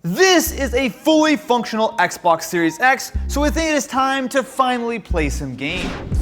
This is a fully functional Xbox Series X, so I think it is time to finally play some games.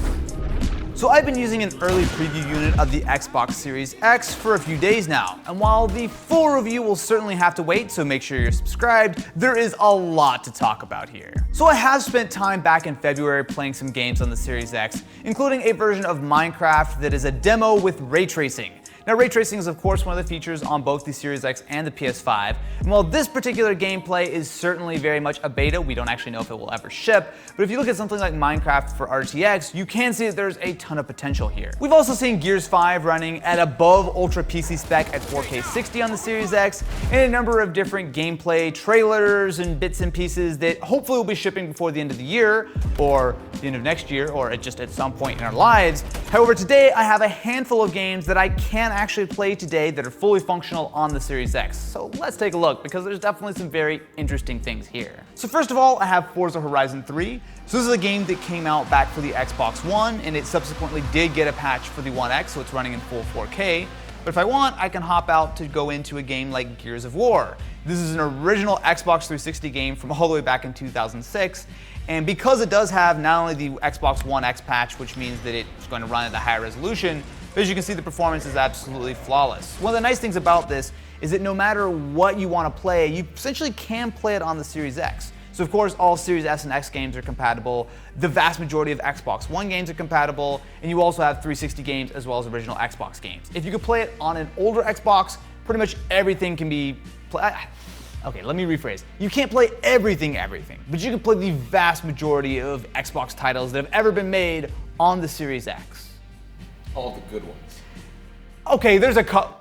So I've been using an early preview unit of the Xbox Series X for a few days now, and while the full review will certainly have to wait, so make sure you're subscribed, there is a lot to talk about here. So I have spent time back in February playing some games on the Series X, including a version of Minecraft that is a demo with ray tracing. Now, ray tracing is of course one of the features on both the Series X and the PS5, and while this particular gameplay is certainly very much a beta, we don't actually know if it will ever ship, but if you look at something like Minecraft for RTX, you can see that there's a ton of potential here. We've also seen Gears 5 running at above Ultra PC spec at 4K 60 on the Series X, and a number of different gameplay trailers and bits and pieces that hopefully will be shipping before the end of the year, or the end of next year, or just at some point in our lives. However, today I have a handful of games that I can actually play today that are fully functional on the Series X. So let's take a look, because there's definitely some very interesting things here. So first of all, I have Forza Horizon 3. So this is a game that came out back for the Xbox One, and it subsequently did get a patch for the One X, so it's running in full 4K. But if I want, I can hop out to go into a game like Gears of War. This is an original Xbox 360 game from all the way back in 2006. And because it does have not only the Xbox One X patch, which means that it's going to run at a higher resolution, but as you can see, the performance is absolutely flawless. One of the nice things about this is that no matter what you want to play, you essentially can play it on the Series X. So of course, all Series S and X games are compatible, the vast majority of Xbox One games are compatible, and you also have 360 games as well as original Xbox games. If you could play it on an older Xbox, pretty much everything can be played. Okay, let me rephrase. You can't play everything, but you can play the vast majority of Xbox titles that have ever been made on the Series X. All the good ones. Okay, there's a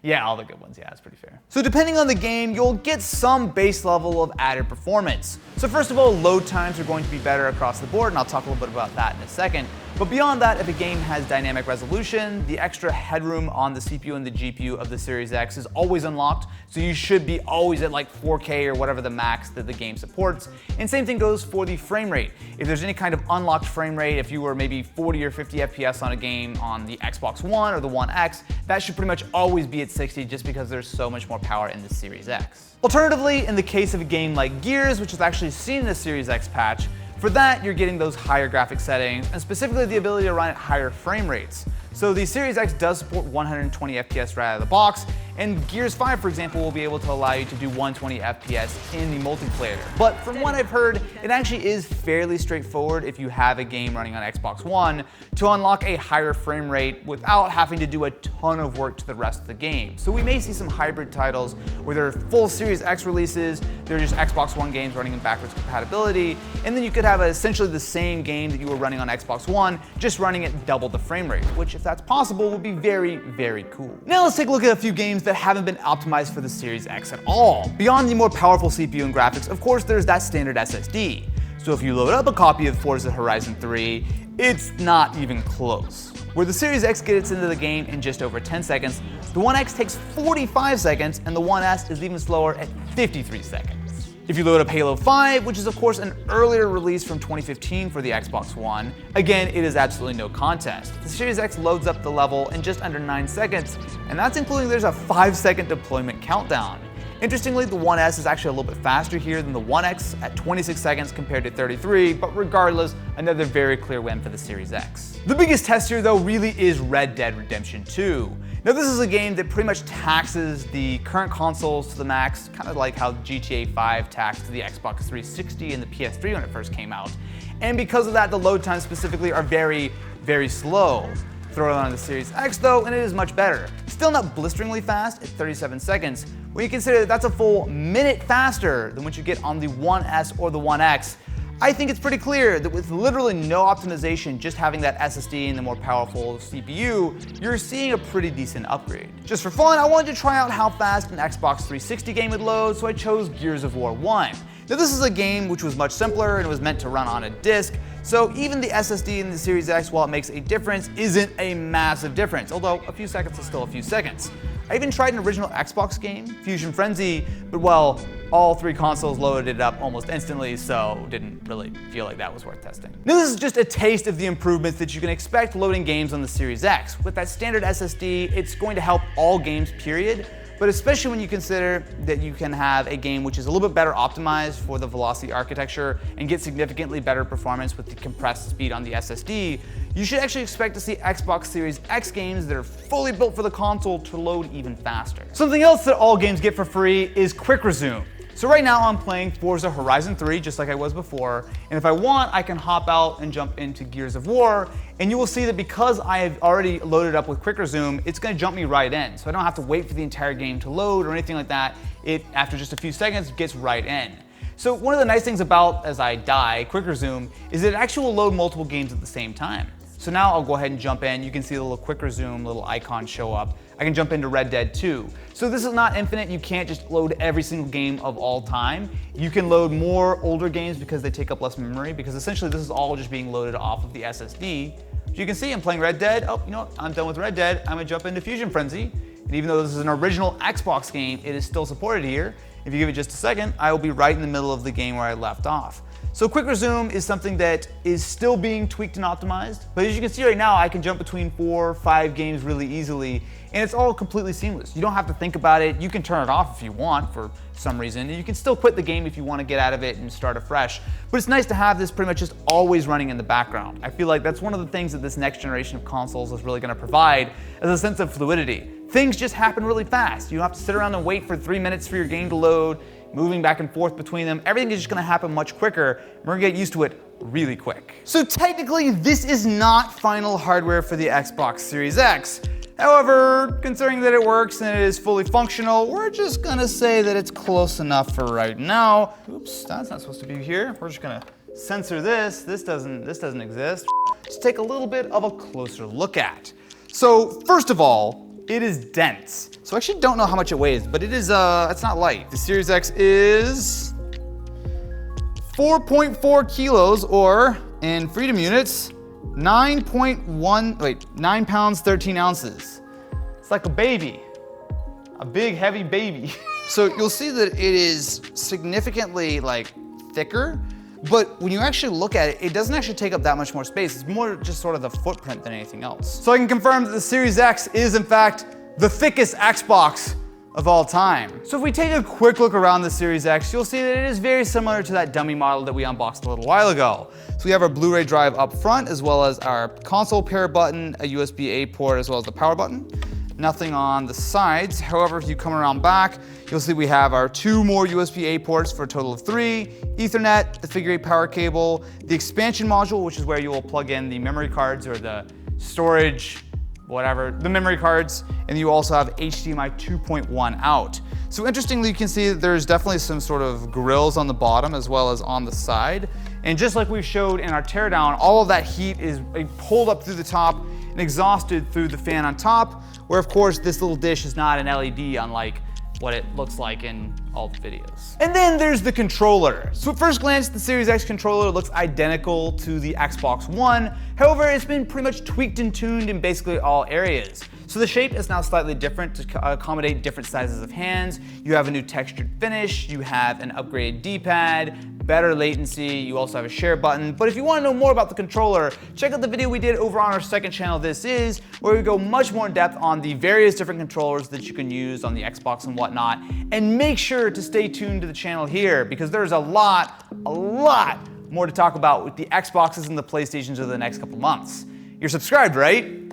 Yeah, all the good ones, yeah, that's pretty fair. So depending on the game, you'll get some base level of added performance. So first of all, load times are going to be better across the board, and I'll talk a little bit about that in a second. But beyond that, if a game has dynamic resolution, the extra headroom on the CPU and the GPU of the Series X is always unlocked, so you should be always at like 4K or whatever the max that the game supports. And same thing goes for the frame rate. If there's any kind of unlocked frame rate, if you were maybe 40 or 50 FPS on a game on the Xbox One or the One X, that should pretty much always be at 60 just because there's so much more power in the Series X. Alternatively, in the case of a game like Gears, which is actually seen in the Series X patch, for that, you're getting those higher graphic settings, and specifically the ability to run at higher frame rates. So the Series X does support 120 FPS right out of the box, and Gears 5, for example, will be able to allow you to do 120 FPS in the multiplayer. But from what I've heard, it actually is fairly straightforward if you have a game running on Xbox One to unlock a higher frame rate without having to do a ton of work to the rest of the game. So we may see some hybrid titles where they're full Series X releases, they're just Xbox One games running in backwards compatibility, and then you could have essentially the same game that you were running on Xbox One, just running at double the frame rate, which if that's possible would be very, very cool. Now let's take a look at a few games that haven't been optimized for the Series X at all. Beyond the more powerful CPU and graphics, of course, there's that standard SSD. So if you load up a copy of Forza Horizon 3, it's not even close. Where the Series X gets into the game in just over 10 seconds, the One X takes 45 seconds, and the One S is even slower at 53 seconds. If you load up Halo 5, which is of course an earlier release from 2015 for the Xbox One, again, it is absolutely no contest. The Series X loads up the level in just under 9 seconds, and that's including there's a 5-second deployment countdown. Interestingly, the One S is actually a little bit faster here than the One X at 26 seconds compared to 33, but regardless, another very clear win for the Series X. The biggest test here though really is Red Dead Redemption 2. Now this is a game that pretty much taxes the current consoles to the max, kind of like how GTA 5 taxed the Xbox 360 and the PS3 when it first came out. And because of that, the load times specifically are very, very slow. Throw it on the Series X though, and it is much better. Still not blisteringly fast at 37 seconds. When you consider that that's a full minute faster than what you get on the One S or the One X, I think it's pretty clear that with literally no optimization, just having that SSD and the more powerful CPU, you're seeing a pretty decent upgrade. Just for fun, I wanted to try out how fast an Xbox 360 game would load, so I chose Gears of War 1. Now this is a game which was much simpler and it was meant to run on a disc, so even the SSD in the Series X, while it makes a difference, isn't a massive difference, although a few seconds is still a few seconds. I even tried an original Xbox game, Fusion Frenzy, but well, all 3 consoles loaded it up almost instantly, so didn't really feel like that was worth testing. Now this is just a taste of the improvements that you can expect loading games on the Series X. With that standard SSD, it's going to help all games, period. but especially when you consider that you can have a game which is a little bit better optimized for the velocity architecture and get significantly better performance with the compressed speed on the SSD, you should actually expect to see Xbox Series X games that are fully built for the console to load even faster. Something else that all games get for free is Quick Resume. So right now I'm playing Forza Horizon 3 just like I was before, and if I want I can hop out and jump into Gears of War, and you will see that because I have already loaded up with Quick Resume, it's going to jump me right in. So I don't have to wait for the entire game to load or anything like that. It, after just a few seconds, gets right in. So one of the nice things about, as I die, Quick Resume, is that it actually will load multiple games at the same time. So now I'll go ahead and jump in. You can see the little Quick Resume little icon show up. I can jump into Red Dead 2. So this is not infinite. You can't just load every single game of all time. You can load more older games because they take up less memory, because essentially this is all just being loaded off of the SSD. So you can see I'm playing Red Dead. Oh, you know what? I'm done with Red Dead. I'm gonna jump into Fusion Frenzy. And even though this is an original Xbox game, it is still supported here. If you give it just a second, I will be right in the middle of the game where I left off. So Quick Resume is something that is still being tweaked and optimized, but as you can see right now, I can jump between 4 or 5 games really easily, and it's all completely seamless. You don't have to think about it. You can turn it off if you want for some reason, and you can still quit the game if you want to get out of it and start afresh, but it's nice to have this pretty much just always running in the background. I feel like that's one of the things that this next generation of consoles is really going to provide, as a sense of fluidity. Things just happen really fast. You don't have to sit around and wait for 3 minutes for your game to load, moving back and forth between them. Everything is just gonna happen much quicker. We're gonna get used to it really quick. So technically, this is not final hardware for the Xbox Series X. However, considering that it works and it is fully functional, we're just gonna say that it's close enough for right now. Oops, that's not supposed to be here. We're just gonna censor this. This doesn't exist. Let's take a little bit of a closer look at. So first of all, it is dense. So I actually don't know how much it weighs, but it is, it's not light. The Series X is 4.4 kilos, or in freedom units, 9 pounds, 13 ounces. It's like a baby, a big, heavy baby. So you'll see that it is significantly thicker, but when you actually look at it, it doesn't actually take up that much more space. It's more just sort of the footprint than anything else. So I can confirm that the Series X is in fact the thickest Xbox of all time. So if we take a quick look around the Series X, you'll see that it is very similar to that dummy model that we unboxed a little while ago. So we have our Blu-ray drive up front, as well as our console pair button, a USB-A port, as well as the power button. Nothing on the sides. However, if you come around back, you'll see we have our 2 more USB-A ports for a total of 3, Ethernet, the figure 8 power cable, the expansion module, which is where you will plug in the memory cards or the storage, whatever, the memory cards, and you also have HDMI 2.1 out. So interestingly, you can see that there's definitely some sort of grills on the bottom as well as on the side. And just like we showed in our teardown, all of that heat is pulled up through the top and exhausted through the fan on top, where of course this little dish is not an LED unlike what it looks like in all the videos. And then there's the controller. So at first glance, the Series X controller looks identical to the Xbox One. However, it's been pretty much tweaked and tuned in basically all areas. So the shape is now slightly different to accommodate different sizes of hands. You have a new textured finish, you have an upgraded D-pad, better latency, you also have a share button. But if you want to know more about the controller, check out the video we did over on our second channel, This Is, where we go much more in depth on the various different controllers that you can use on the Xbox and whatnot. And make sure to stay tuned to the channel here, because there's a lot more to talk about with the Xboxes and the PlayStations over the next couple months. You're subscribed, right?